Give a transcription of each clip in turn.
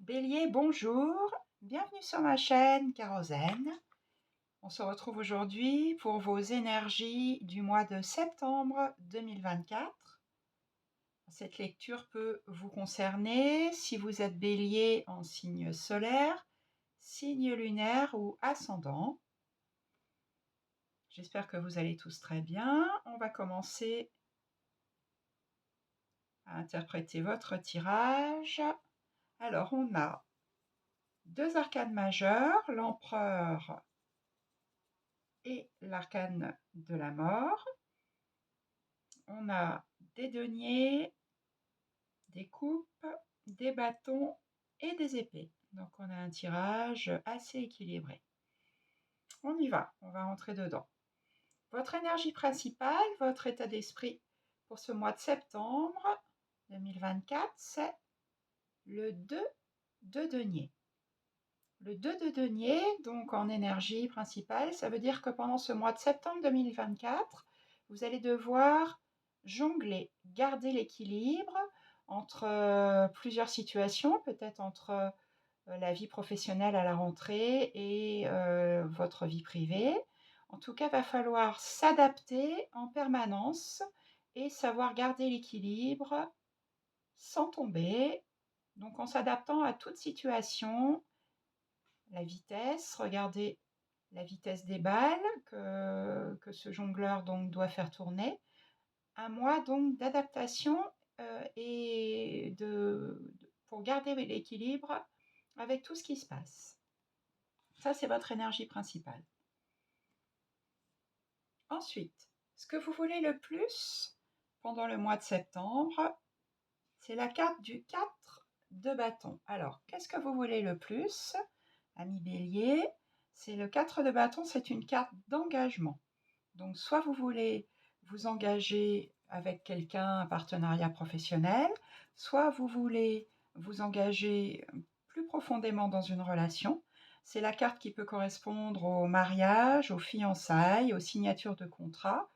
Bélier, bonjour, bienvenue sur ma chaîne Kérosène. On se retrouve aujourd'hui pour vos énergies du mois de septembre 2024. Cette lecture peut vous concerner si vous êtes Bélier en signe solaire, signe lunaire ou ascendant. J'espère que vous allez tous très bien. On va commencer à interpréter votre tirage. Alors, on a deux arcanes majeures, l'empereur et l'arcane de la mort. On a des deniers, des coupes, des bâtons et des épées. Donc on a un tirage assez équilibré. On y va, on va rentrer dedans. Votre énergie principale, votre état d'esprit pour ce mois de septembre 2024, c'est le 2 de denier. Le 2 de denier, donc en énergie principale, ça veut dire que pendant ce mois de septembre 2024, vous allez devoir jongler, garder l'équilibre entre plusieurs situations, peut-être entre la vie professionnelle à la rentrée et votre vie privée. En tout cas, il va falloir s'adapter en permanence et savoir garder l'équilibre sans tomber, donc en s'adaptant à toute situation. La vitesse, regardez la vitesse des balles que ce jongleur donc doit faire tourner. Un mois donc d'adaptation et pour garder l'équilibre avec tout ce qui se passe. Ça, c'est votre énergie principale. Ensuite, ce que vous voulez le plus pendant le mois de septembre, c'est la carte du 4 de bâton. Alors, qu'est-ce que vous voulez le plus, ami Bélier? C'est le 4 de bâton, c'est une carte d'engagement. Donc, soit vous voulez vous engager avec quelqu'un, un partenariat professionnel, soit vous voulez vous engager plus profondément dans une relation. C'est la carte qui peut correspondre au mariage, aux fiançailles, aux signatures de contrats.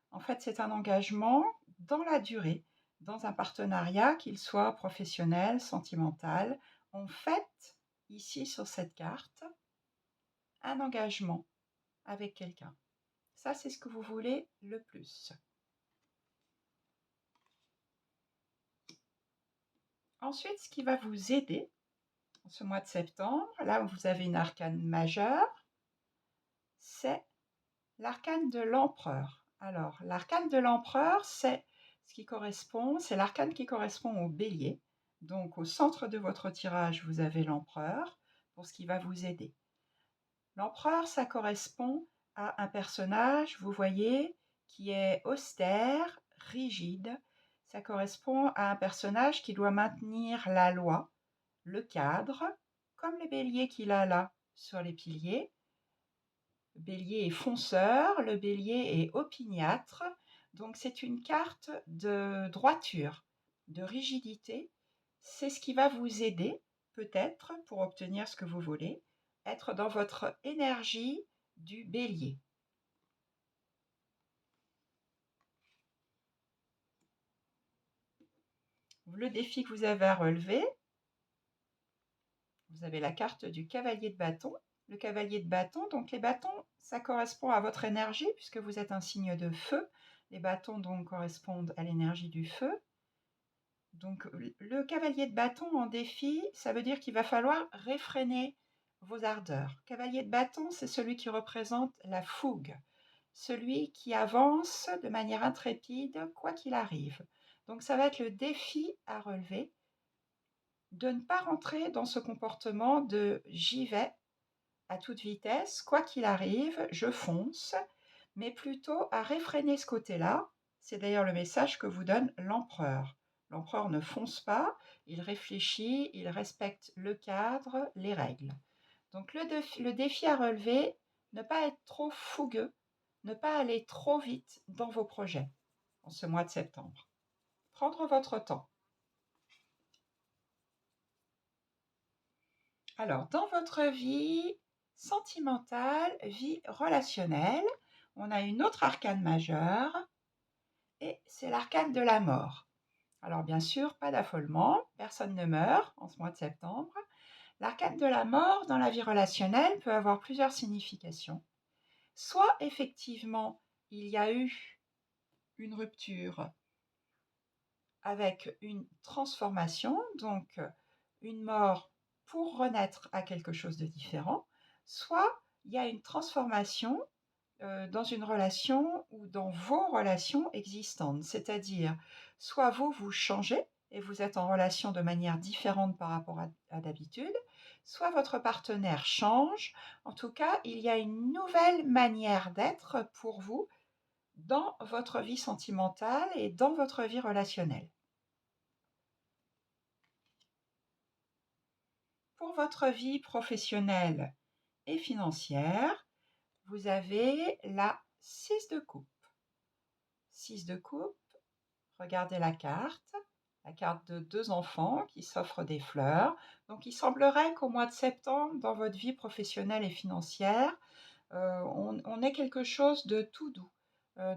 En fait, c'est un engagement dans la durée, dans un partenariat, qu'il soit professionnel, sentimental. On fait, ici sur cette carte, un engagement avec quelqu'un. Ça, c'est ce que vous voulez le plus. Ensuite, ce qui va vous aider en ce mois de septembre, là où vous avez une arcane majeure, c'est l'arcane de l'empereur. Alors, l'arcane de l'empereur, c'est l'arcane qui correspond au bélier. Donc, au centre de votre tirage, vous avez l'empereur pour ce qui va vous aider. L'empereur, ça correspond à un personnage, vous voyez, qui est austère, rigide. Ça correspond à un personnage qui doit maintenir la loi, le cadre, comme le bélier qu'il a là sur les piliers. Le bélier est fonceur, le bélier est opiniâtre. Donc c'est une carte de droiture, de rigidité. C'est ce qui va vous aider, peut-être, pour obtenir ce que vous voulez, être dans votre énergie du bélier. Le défi que vous avez à relever, vous avez la carte du cavalier de bâton. Le cavalier de bâton, donc les bâtons, ça correspond à votre énergie puisque vous êtes un signe de feu. Les bâtons donc correspondent à l'énergie du feu. Donc le cavalier de bâton en défi, ça veut dire qu'il va falloir réfréner vos ardeurs. Cavalier de bâton, c'est celui qui représente la fougue, celui qui avance de manière intrépide quoi qu'il arrive. Donc ça va être le défi à relever de ne pas rentrer dans ce comportement de j'y vais à toute vitesse, quoi qu'il arrive, je fonce, mais plutôt à réfréner ce côté-là. C'est d'ailleurs le message que vous donne l'empereur. L'empereur ne fonce pas, il réfléchit, il respecte le cadre, les règles. Donc le défi à relever, ne pas être trop fougueux, ne pas aller trop vite dans vos projets en ce mois de septembre. Prendre votre temps. Alors, dans votre vie sentimentale, vie relationnelle, on a une autre arcane majeure et c'est l'arcane de la mort. Alors bien sûr, pas d'affolement, personne ne meurt en ce mois de septembre, L'arcane de la mort dans la vie relationnelle peut avoir plusieurs significations. Soit effectivement, il y a eu une rupture avec une transformation, donc une mort pour renaître à quelque chose de différent, soit il y a une transformation dans une relation ou dans vos relations existantes. C'est-à-dire, soit vous changez et vous êtes en relation de manière différente par rapport à d'habitude, soit votre partenaire change. En tout cas, il y a une nouvelle manière d'être pour vous dans votre vie sentimentale et dans votre vie relationnelle. Pour votre vie professionnelle et financière, vous avez la 6 de coupe. 6 de coupe, regardez la carte de 2 enfants qui s'offrent des fleurs. Donc il semblerait qu'au mois de septembre, dans votre vie professionnelle et financière, on ait quelque chose de tout doux.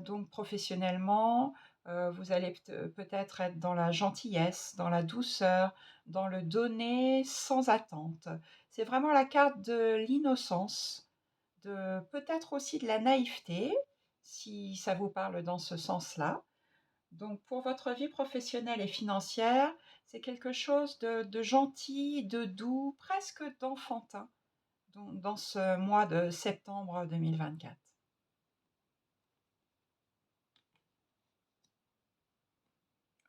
Donc professionnellement, vous allez peut-être être dans la gentillesse, dans la douceur, dans le donner sans attente. C'est vraiment la carte de l'innocence, de peut-être aussi de la naïveté, si ça vous parle dans ce sens-là. Donc pour votre vie professionnelle et financière, c'est quelque chose de gentil, de doux, presque d'enfantin dans ce mois de septembre 2024.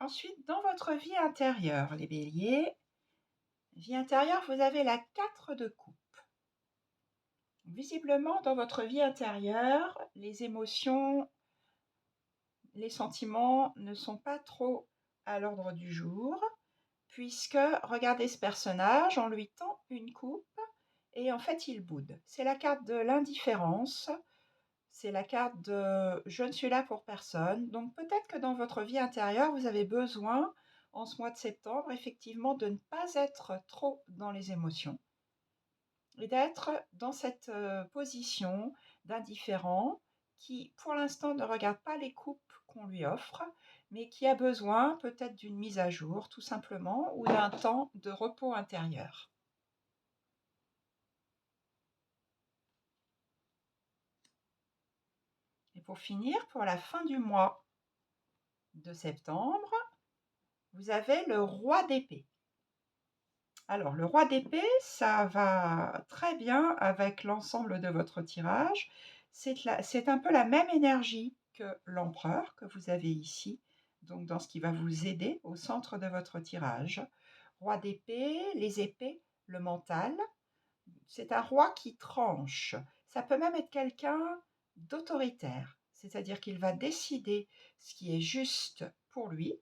Ensuite, dans votre vie intérieure, les béliers, vie intérieure, vous avez la 4 de coupe. Visiblement, dans votre vie intérieure, les émotions, les sentiments ne sont pas trop à l'ordre du jour, puisque, regardez ce personnage, on lui tend une coupe et en fait, il boude. C'est la carte de l'indifférence, c'est la carte de je ne suis là pour personne. Donc peut-être que dans votre vie intérieure, vous avez besoin, en ce mois de septembre, effectivement, de ne pas être trop dans les émotions et d'être dans cette position d'indifférent qui, pour l'instant, ne regarde pas les coupes qu'on lui offre, mais qui a besoin peut-être d'une mise à jour, tout simplement, ou d'un temps de repos intérieur. Et pour finir, pour la fin du mois de septembre, vous avez le roi d'épée. Alors, le roi d'épée, ça va très bien avec l'ensemble de votre tirage. C'est un peu la même énergie que l'empereur que vous avez ici, donc dans ce qui va vous aider au centre de votre tirage. Roi d'épée, les épées, le mental. C'est un roi qui tranche. Ça peut même être quelqu'un d'autoritaire, c'est-à-dire qu'il va décider ce qui est juste pour lui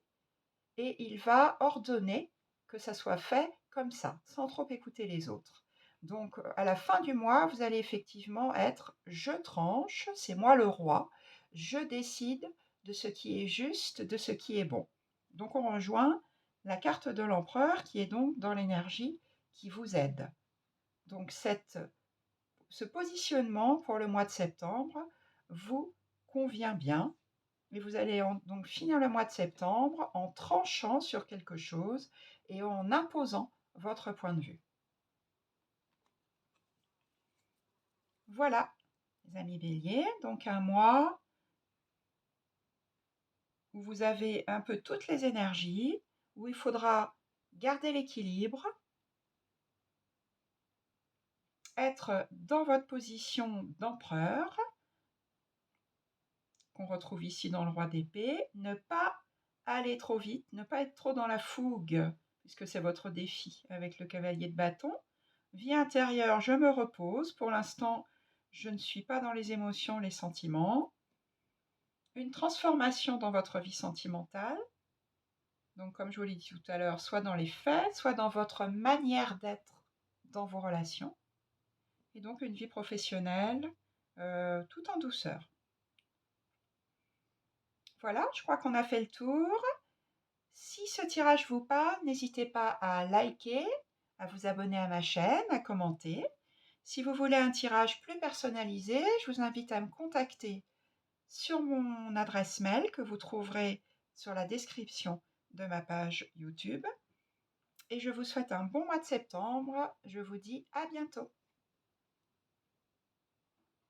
et il va ordonner que ça soit fait comme ça, sans trop écouter les autres. Donc à la fin du mois, vous allez effectivement être je tranche, c'est moi le roi, je décide de ce qui est juste, de ce qui est bon. Donc on rejoint la carte de l'empereur qui est donc dans l'énergie qui vous aide. Donc ce positionnement pour le mois de septembre vous convient bien. Et vous allez donc finir le mois de septembre en tranchant sur quelque chose et en imposant votre point de vue. Voilà, les amis béliers, donc un mois où vous avez un peu toutes les énergies, où il faudra garder l'équilibre, être dans votre position d'empereur, qu'on retrouve ici dans le roi d'épée, ne pas aller trop vite, ne pas être trop dans la fougue, puisque c'est votre défi avec le cavalier de bâton. Vie intérieure, je me repose. Pour l'instant, je ne suis pas dans les émotions, les sentiments. Une transformation dans votre vie sentimentale. Donc, comme je vous l'ai dit tout à l'heure, soit dans les faits, soit dans votre manière d'être dans vos relations. Et donc, une vie professionnelle tout en douceur. Voilà, je crois qu'on a fait le tour. Si ce tirage vous parle, n'hésitez pas à liker, à vous abonner à ma chaîne, à commenter. Si vous voulez un tirage plus personnalisé, je vous invite à me contacter sur mon adresse mail que vous trouverez sur la description de ma page YouTube. et je vous souhaite un bon mois de septembre. Je vous dis à bientôt.